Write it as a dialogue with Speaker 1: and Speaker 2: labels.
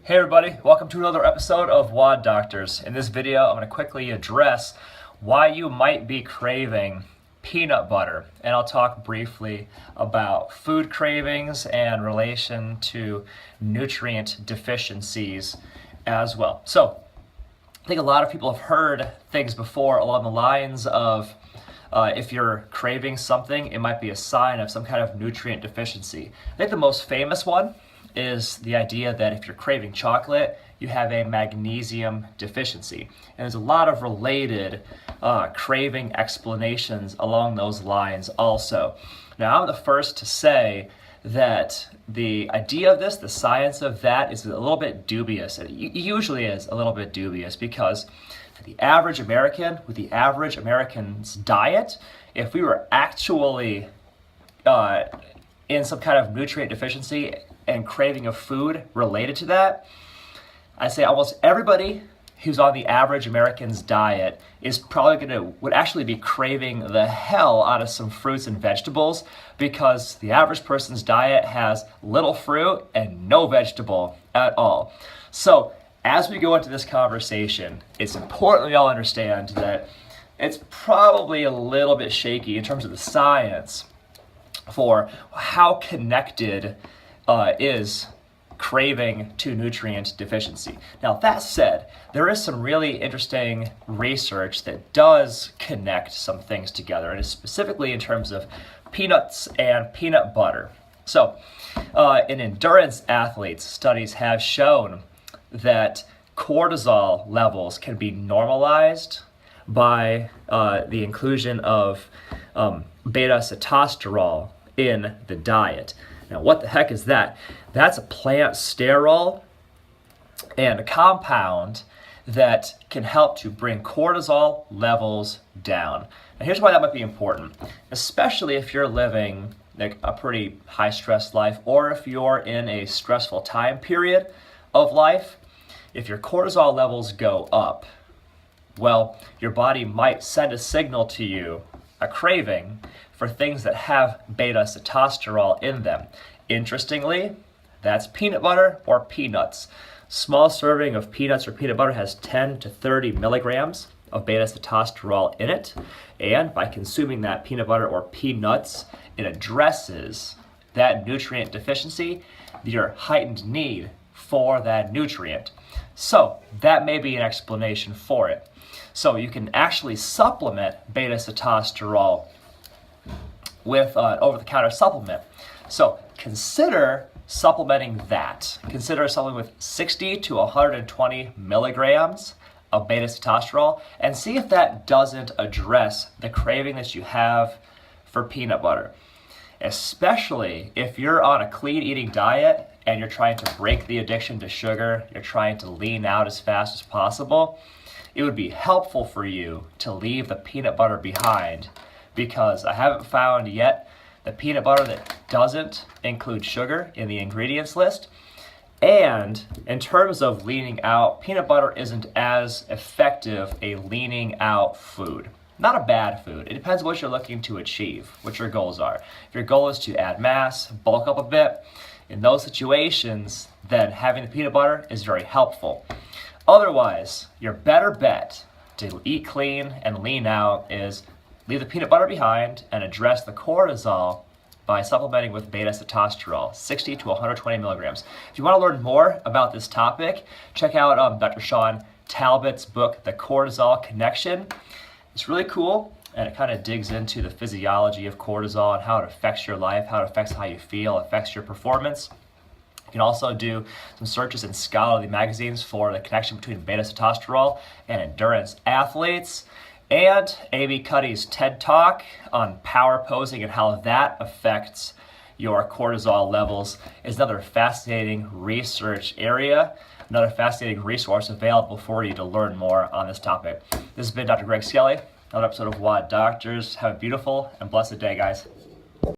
Speaker 1: Hey everybody, welcome to another episode of WOD Doctors. In this video, I'm going to quickly address why you might be craving peanut butter. And I'll talk briefly about food cravings and relation to nutrient deficiencies as well. So, I think a lot of people have heard things before along the lines of if you're craving something, it might be a sign of some kind of nutrient deficiency. I think the most famous one is the idea that if you're craving chocolate, you have a magnesium deficiency. And there's a lot of related craving explanations along those lines also. Now, I'm the first to say that the idea of this, the science of that, is a little bit dubious. It usually is a little bit dubious because for the average American, with the average American's diet, if we were actually in some kind of nutrient deficiency and craving of food related to that, I say almost everybody who's on the average American's diet is probably would actually be craving the hell out of some fruits and vegetables, because the average person's diet has little fruit and no vegetable at all. So as we go into this conversation, it's important we all understand that it's probably a little bit shaky in terms of the science for how connected is craving to nutrient deficiency. Now, that said, there is some really interesting research that does connect some things together, and specifically in terms of peanuts and peanut butter. So, in endurance athletes, studies have shown that cortisol levels can be normalized by the inclusion of beta-sitosterol in the diet. Now, what the heck is that? That's a plant sterol and a compound that can help to bring cortisol levels down. Now, here's why that might be important, especially if you're living like a pretty high-stress life, or if you're in a stressful time period of life. If your cortisol levels go up, well, your body might send a signal to you, a craving, for things that have beta-sitosterol in them. Interestingly, that's peanut butter or peanuts. Small serving of peanuts or peanut butter has 10 to 30 milligrams of beta-sitosterol in it, and by consuming that peanut butter or peanuts, it addresses that nutrient deficiency, your heightened need for that nutrient. So that may be an explanation for it. So you can actually supplement beta-sitosterol with an over-the-counter supplement. So consider supplementing that. Consider supplementing with 60 to 120 milligrams of beta-sitosterol and see if that doesn't address the craving that you have for peanut butter. Especially if you're on a clean eating diet and you're trying to break the addiction to sugar, you're trying to lean out as fast as possible, it would be helpful for you to leave the peanut butter behind, because I haven't found yet the peanut butter that doesn't include sugar in the ingredients list. And in terms of leaning out, peanut butter isn't as effective a leaning out food. Not a bad food. It depends what you're looking to achieve, what your goals are. If your goal is to add mass, bulk up a bit, in those situations, then having the peanut butter is very helpful. Otherwise, your better bet to eat clean and lean out is leave the peanut butter behind and address the cortisol by supplementing with beta-sitosterol, 60 to 120 milligrams. If you want to learn more about this topic, check out Dr. Sean Talbot's book, The Cortisol Connection. It's really cool, and it kind of digs into the physiology of cortisol and how it affects your life, how it affects how you feel, affects your performance. You can also do some searches in scholarly magazines for the connection between beta-sitosterol and endurance athletes. And Amy Cuddy's TED Talk on power posing and how that affects your cortisol levels is another fascinating research area, another fascinating resource available for you to learn more on this topic. This has been Dr. Greg Skelly, another episode of WOD Doctors. Have a beautiful and blessed day, guys.